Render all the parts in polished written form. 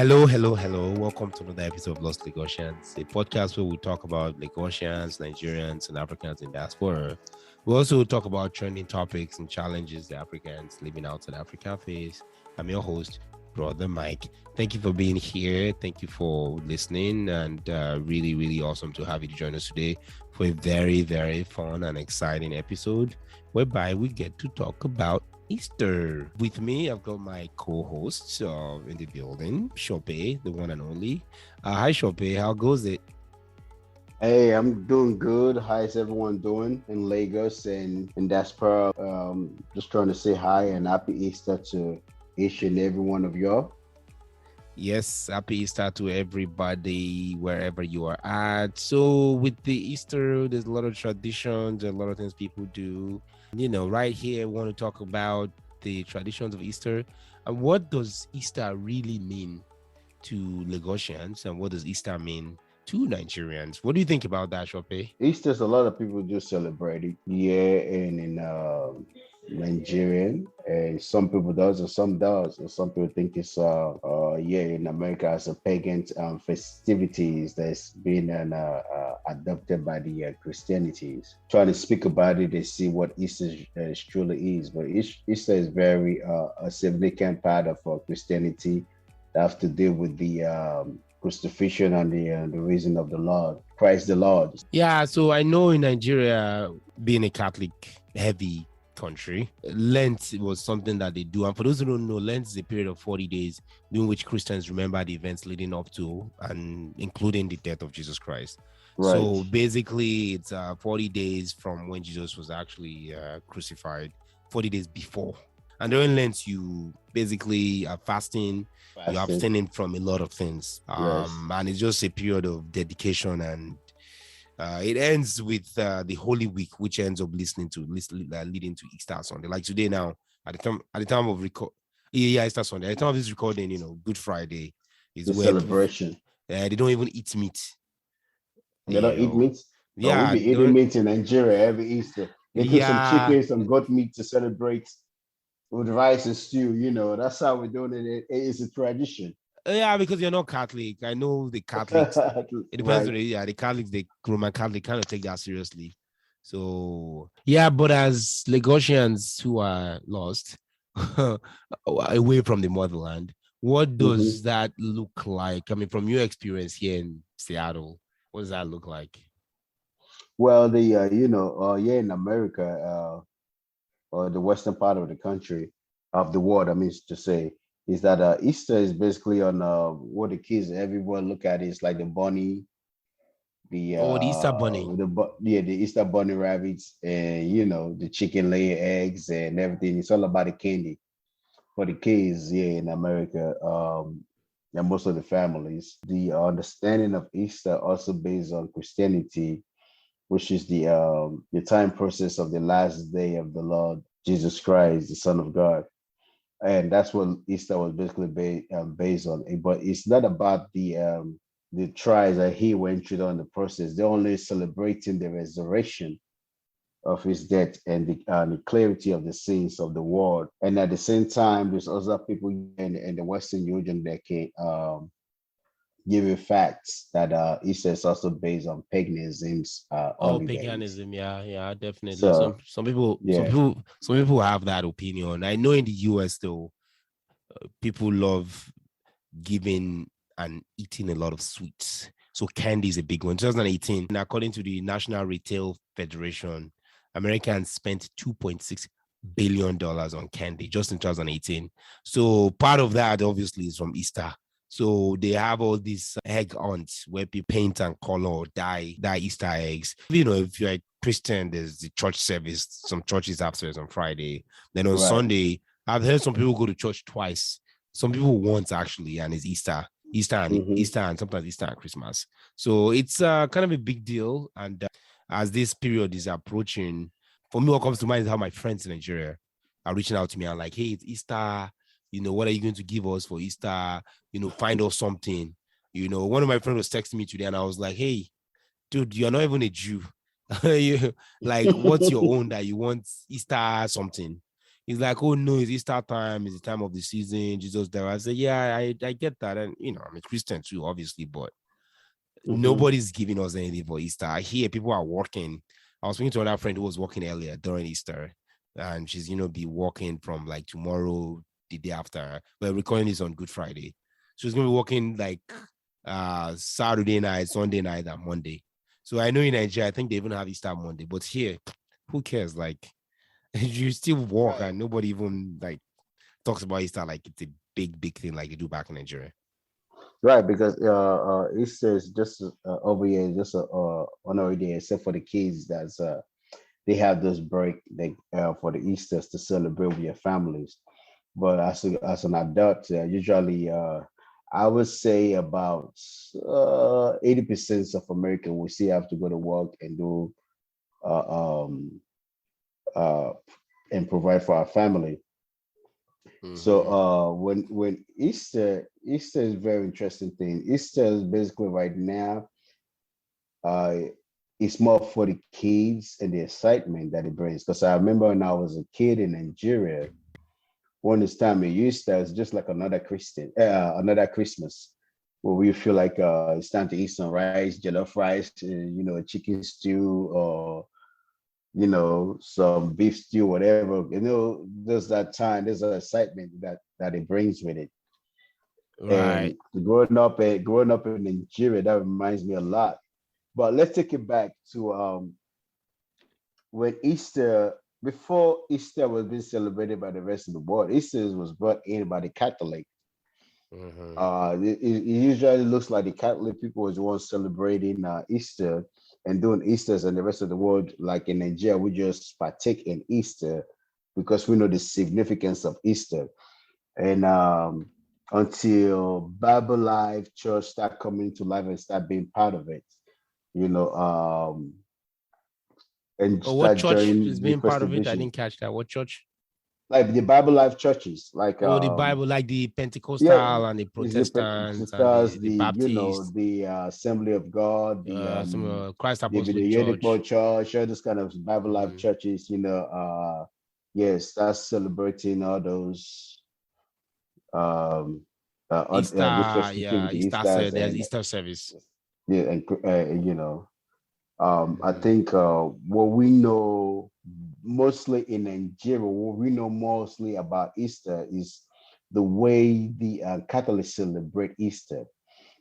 Hello, hello, hello. Welcome to another episode of Lost Lagosians, a podcast where we talk about Lagosians, Nigerians, and Africans in diaspora. We also talk about trending topics and challenges the Africans living outside Africa face. I'm your host, Brother Mike. Thank you for being here. Thank you for listening, and really, really awesome to have you join us today for a very, very fun and exciting episode whereby we get to talk about Easter. With me, I've got my co-hosts in the building, Shope, the one and only. Hi, Shope. How goes it? Hey, I'm doing good. How is everyone doing in Lagos and in diaspora? Just trying to say hi and happy Easter to each and every one of y'all. Yes, happy Easter to everybody, wherever you are at. So with the Easter, there's a lot of traditions, a lot of things people do. Right here, I want to talk about the traditions of Easter and what does Easter really mean to Lagosians and what does Easter mean to Nigerians. What do you think about that, Shope? Easter's a lot of people do celebrate it. Yeah, and in Nigerian, and some people does and some does, and some people think it's in America as a pagan festivities that's been adopted by the Christianities. Trying to speak about it and see what Easter truly is, but Easter is very a significant part of Christianity that have to deal with the crucifixion and the reason of the Lord, Christ the Lord. Yeah, so I know in Nigeria, being a Catholic heavy country, Lent was something that they do. And for those who don't know, Lent is a period of 40 days during which Christians remember the events leading up to and including the death of Jesus Christ. Right. So basically, it's 40 days from when Jesus was actually crucified, 40 days before. And during Lent, you basically are fasting. You're abstaining from a lot of things. Yes. And it's just a period of dedication. And it ends with the Holy Week, which ends up leading to Easter Sunday. Like today now, at the time of record, Easter Sunday. At the time of this recording, Good Friday is the celebration. They don't even eat meat. They don't eat meat? Yeah. We be eating meat in Nigeria every Easter. They cook some chicken, some goat meat to celebrate with rice and stew, that's how we're doing it. It's a tradition. Yeah, because you're not Catholic. I know the Catholics. It depends on the Catholics, the Roman Catholic kind of take that seriously. So yeah, but as Lagosians who are lost away from the motherland, what does that look like? I mean, from your experience here in Seattle, what does that look like? Well, in America, or the western part of the country, of the world, I mean to say, is that Easter is basically on what the kids everyone look at is like the bunny, the Easter bunny, the Easter bunny rabbits, and the chicken lay eggs and everything. It's all about the candy for the kids here in America. And most of the families, the understanding of Easter also based on Christianity, which is the time process of the last day of the Lord Jesus Christ, the Son of God. And that's what Easter was basically based on. But it's not about the trials that he went through on the process. They're only celebrating the resurrection of his death and the clarity of the sins of the world. And at the same time, there's other people in the Western Union that can give you facts that Easter is also based on paganism. Paganism, yeah, definitely. So, some people have that opinion. I know in the US though, people love giving and eating a lot of sweets. So candy is a big one. 2018, and according to the National Retail Federation, Americans spent $2.6 billion on candy just in 2018. So part of that obviously is from Easter. So they have all these egg hunts where people paint and color or dye Easter eggs. If you're a Christian, there's the church service. Some churches have service on Friday. Then on Sunday, I've heard some people go to church twice. Some people once actually, and it's Easter and sometimes Easter and Christmas. So it's kind of a big deal. And as this period is approaching, for me, what comes to mind is how my friends in Nigeria are reaching out to me and like, hey, it's Easter. What are you going to give us for Easter? Find us something. One of my friends was texting me today and I was like, hey, dude, you're not even a Jew. What's your own that you want Easter something? He's like, oh no, it's Easter time, it's the time of the season, Jesus there. I said, yeah, I get that. And I'm a Christian too, obviously, but nobody's giving us anything for Easter. I hear people are working. I was speaking to another friend who was working earlier during Easter, and she's be working from like tomorrow, the day after. We're recording this on Good Friday. She's gonna be working like Saturday night, Sunday night, and Monday. So I know in Nigeria, I think they even have Easter Monday, but here, who cares? Like, you still work, and nobody even like talks about Easter like it's a big thing like they do back in Nigeria. Right, because Easter is just over here, just honorary day, except for the kids that's they have this break for the Easters to celebrate with your families. But as an adult, usually I would say about 80% of America will still have to go to work and do uh, um, uh, and provide for our family. So when Easter is a very interesting thing. Easter is basically right now, uh it's more for the kids and the excitement that it brings. Because I remember when I was a kid in Nigeria, when it's time of Easter, it's just like another Christmas, where we feel like it's time to eat some rice, jollof rice, chicken stew, or some beef stew, whatever. There's that time, there's an excitement that it brings with it. Right. And growing up in Nigeria, that reminds me a lot. But let's take it back to when before Easter was being celebrated by the rest of the world. Easter was brought in by the Catholic. It usually looks like the Catholic people was the ones celebrating Easter and doing Easters, and the rest of the world, like in Nigeria, we just partake in Easter because we know the significance of Easter. And until Bible Life Church start coming to life and start being part of it, and what start church joining is the being part of it? I festivation. didn't catch that. What church? Like the Bible Life churches, like the Bible, like the yeah, Pentecostal and the it's the Protestants and sisters, the Baptist, the Assembly of God, some Christ the Apostolic Evangelical Church. Church, all this kind of Bible Life churches, yes, that's celebrating all those Easter, this festivity, Easter, there's Easter service. Yeah, and I think what we know mostly in Nigeria, what we know mostly about Easter is the way the Catholics celebrate Easter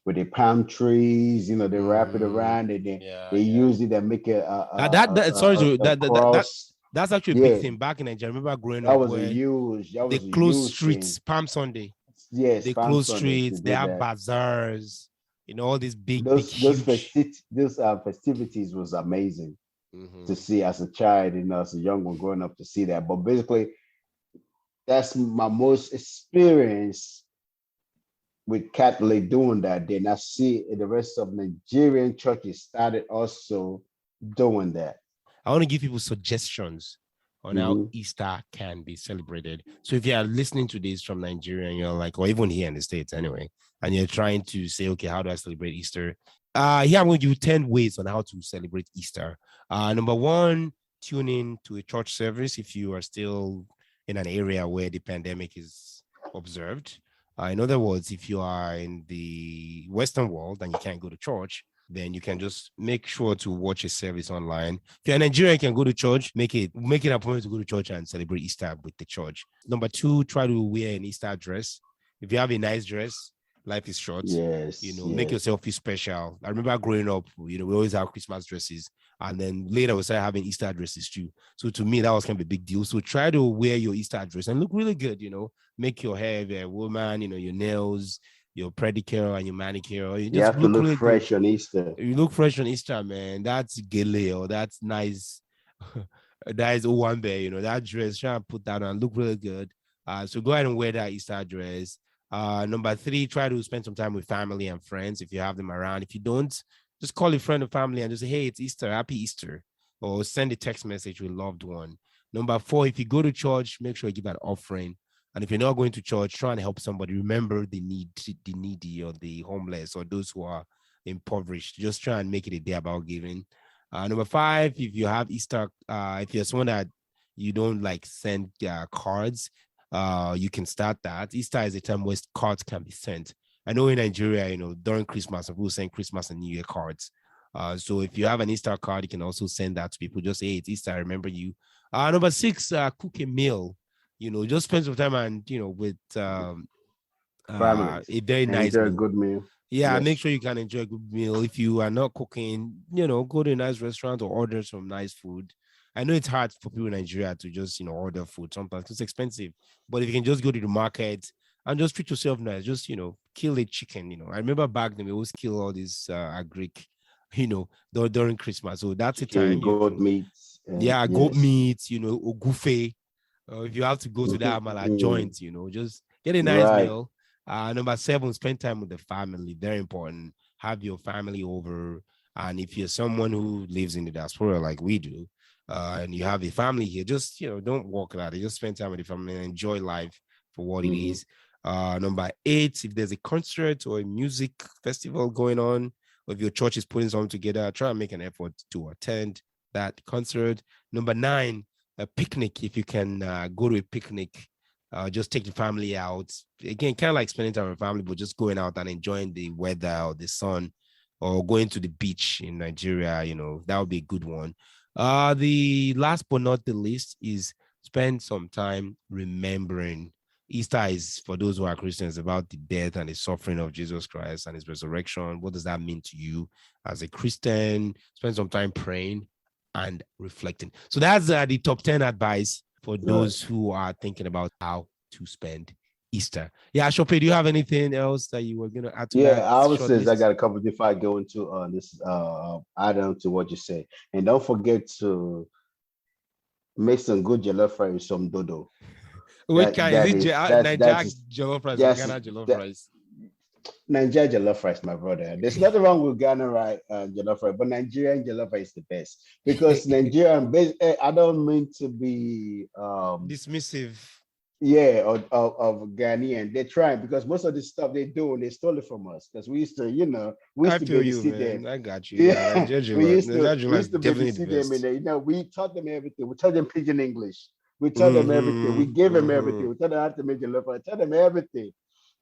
with the palm trees. They wrap it around and they use it and make a cross. That's actually a big thing back in Nigeria. I remember growing up where they close streets thing. Palm Sunday. Yes, they Palm close Sunday, streets. They have bazaars. All these those huge. Those festivities was amazing to see as a child, as a young one growing up to see that. But basically, that's my most experience with Catholic doing that. Then I see the rest of Nigerian churches started also doing that. I want to give people suggestions on how Easter can be celebrated. So if you are listening to this from Nigeria and you're like, or even here in the States anyway, and you're trying to say, okay, how do I celebrate Easter? Here I'm going to give you 10 ways on how to celebrate Easter. Number one, tune in to a church service if you are still in an area where the pandemic is observed. In other words, if you are in the Western world and you can't go to church, then you can just make sure to watch a service online. If you're in Nigeria, you can go to church, make it an appointment to go to church and celebrate Easter with the church. Number two, try to wear an Easter dress. If you have a nice dress, life is short. Yes. Make yourself feel special. I remember growing up, we always have Christmas dresses. And then later we started having Easter dresses too. So to me, that was kind of a big deal. So try to wear your Easter dress and look really good, make your hair, if you're a woman, your nails, your pedicure and your manicure. You have to look really fresh on Easter. You look fresh on Easter, man. That's gele or that's nice. That is Owambe, that dress. Try and put that on, look really good. So go ahead and wear that Easter dress. Number three, try to spend some time with family and friends if you have them around. If you don't, just call a friend or family and just say, hey, it's Easter, happy Easter. Or send a text message with a loved one. Number four, if you go to church, make sure you give an offering. And if you're not going to church, try and help somebody. Remember the needy or the homeless or those who are impoverished. Just try and make it a day about giving. Number five, if you have Easter, if you're someone that you don't like send cards, you can start that. Easter is a time where cards can be sent. I know in Nigeria, during Christmas, people send Christmas and New Year cards. So if you have an Easter card, you can also send that to people. Just say, hey, it's Easter, I remember you. Number 6, cook a meal. Just spend some time and with a very nice enjoy meal. a good meal. Yeah, Yes. make sure you can enjoy a good meal. If you are not cooking, go to a nice restaurant or order some nice food. I know it's hard for people in Nigeria to just, order food sometimes. It's expensive. But if you can just go to the market and just treat yourself nice, just, kill a chicken. I remember back then we always kill all these agric, during Christmas. So that's chicken, a time goat meat. Yeah, yes. goat meat, ogufe. If you have to go to that amala joint, just get a nice meal. Number 7, spend time with the family. Very important. Have your family over. And if you're someone who lives in the diaspora like we do, and you have a family here, just, don't walk out. Just spend time with the family and enjoy life for what it is. Number 8, if there's a concert or a music festival going on, or if your church is putting something together, try and make an effort to attend that concert. Number 9, a picnic. If you can go to a picnic, just take the family out. Again, kind of like spending time with family, but just going out and enjoying the weather or the sun, or going to the beach in Nigeria. That would be a good one. The last but not the least is spend some time remembering. Easter is, for those who are Christians, about the death and the suffering of Jesus Christ and his resurrection. What does that mean to you as a Christian? Spend some time praying and reflecting. So that's the top 10 advice for those who are thinking about how to spend Easter. Yeah, Shope, do you have anything else that you were going to add to that? Yeah, I would say I got a couple before I go into this add on to what you say. And don't forget to make some good jollof rice with some dodo. Which kind is it? Nigeria jollof rice or Ghana jollof rice? Nigeria jollof rice, my brother. There's nothing wrong with Ghana jollof rice, but Nigerian jollof rice is the best because Nigerian. I don't mean to be dismissive. Yeah, of Ghanian. They're trying because most of the stuff they do, they stole it from us because we used to, we used to babysit them. I got you. Yeah, we used to babysit them, and we taught them everything. We taught them pidgin English. We taught them everything. We gave them everything. We taught them how to make jollof rice. Taught them everything.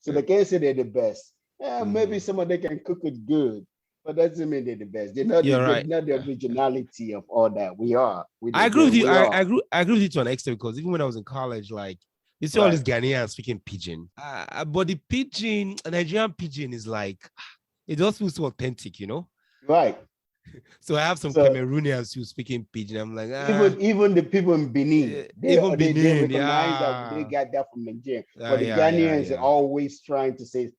So they can't say they're the best. Maybe some of them can cook it good, but that doesn't mean they're the best. They're not the originality of all that. We are. I agree with you. I agree with you to an extent because even when I was in college, like you see all these Ghanaians speaking pidgin, but the pidgin, Nigerian pidgin, is like it just feels so authentic, Right. So I have some Cameroonians who speaking pidgin. I'm like, even the people in Benin, they recognize that they got that from Nigeria. But the Ghanaians are always trying to say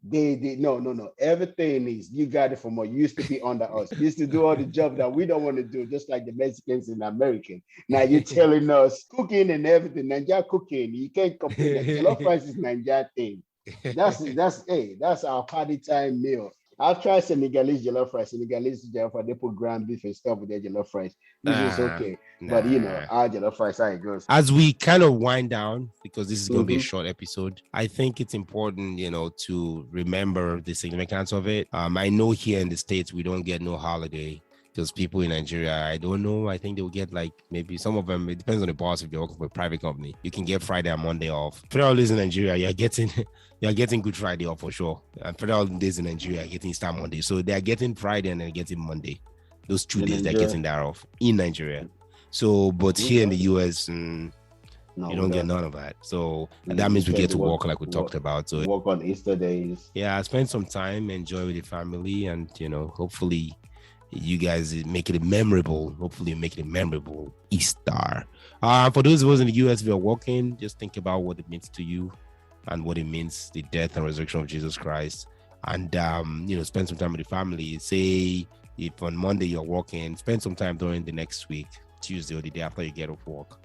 no. Everything is you got it from us. You used to be under us. You used to do all the job that we don't want to do, just like the Mexicans and Americans. Now you're telling us cooking and everything, Nigeria cooking. You can't complain. Jollof rice is Nigeria thing. That's our party time meal. I've tried Senegalese jollof rice. Senegalese jollof rice, they put ground beef and stuff with their jollof rice, which is okay. But our jollof rice, how it goes. As we kind of wind down, because this is going to be a short episode, I think it's important, to remember the significance of it. I know here in the States, we don't get no holiday. Because people in Nigeria, I don't know. I think they'll get like maybe some of them. It depends on the boss. If you're working for a private company, you can get Friday and Monday off. Federal days in Nigeria, you're getting Good Friday off for sure. And federal days in Nigeria, are getting Easter Monday. So they're getting Friday and they're getting Monday. Those 2 days they're getting that off in Nigeria. So, but here in the US, you don't get none of that. So that means we get to work like we talked about. So work on Easter days. Yeah, spend some time, enjoy with your family, and hopefully you guys make it a memorable. Hopefully, make it a memorable Easter. For those of us in the US, if you're working, just think about what it means to you and what it means, the death and resurrection of Jesus Christ. And spend some time with the family. Say if on Monday you're working, spend some time during the next week, Tuesday or the day after you get off work,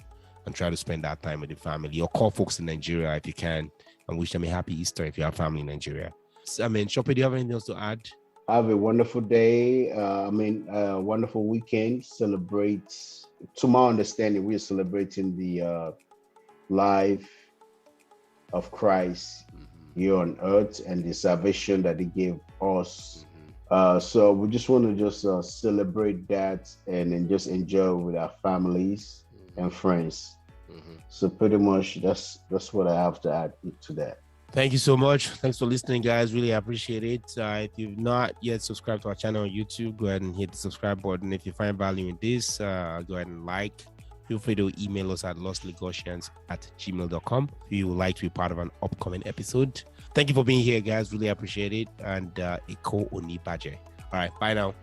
and try to spend that time with the family. Or call folks in Nigeria if you can, and wish them a happy Easter if you have family in Nigeria. Shope, do you have anything else to add? Have a wonderful day. A wonderful weekend. Celebrate. To my understanding, we're celebrating the life of Christ here on earth and the salvation that He gave us. So we just want to just celebrate that and then just enjoy with our families and friends. So pretty much that's what I have to add to that. Thank you so much. Thanks for listening, guys. Really appreciate it. If you've not yet subscribed to our channel on YouTube, go ahead and hit the subscribe button. If you find value in this, go ahead and like. Feel free to email us at lostlagosians@gmail.com if you would like to be part of an upcoming episode. Thank you for being here, guys. Really appreciate it. And Eko Oni Baje. All right, bye now.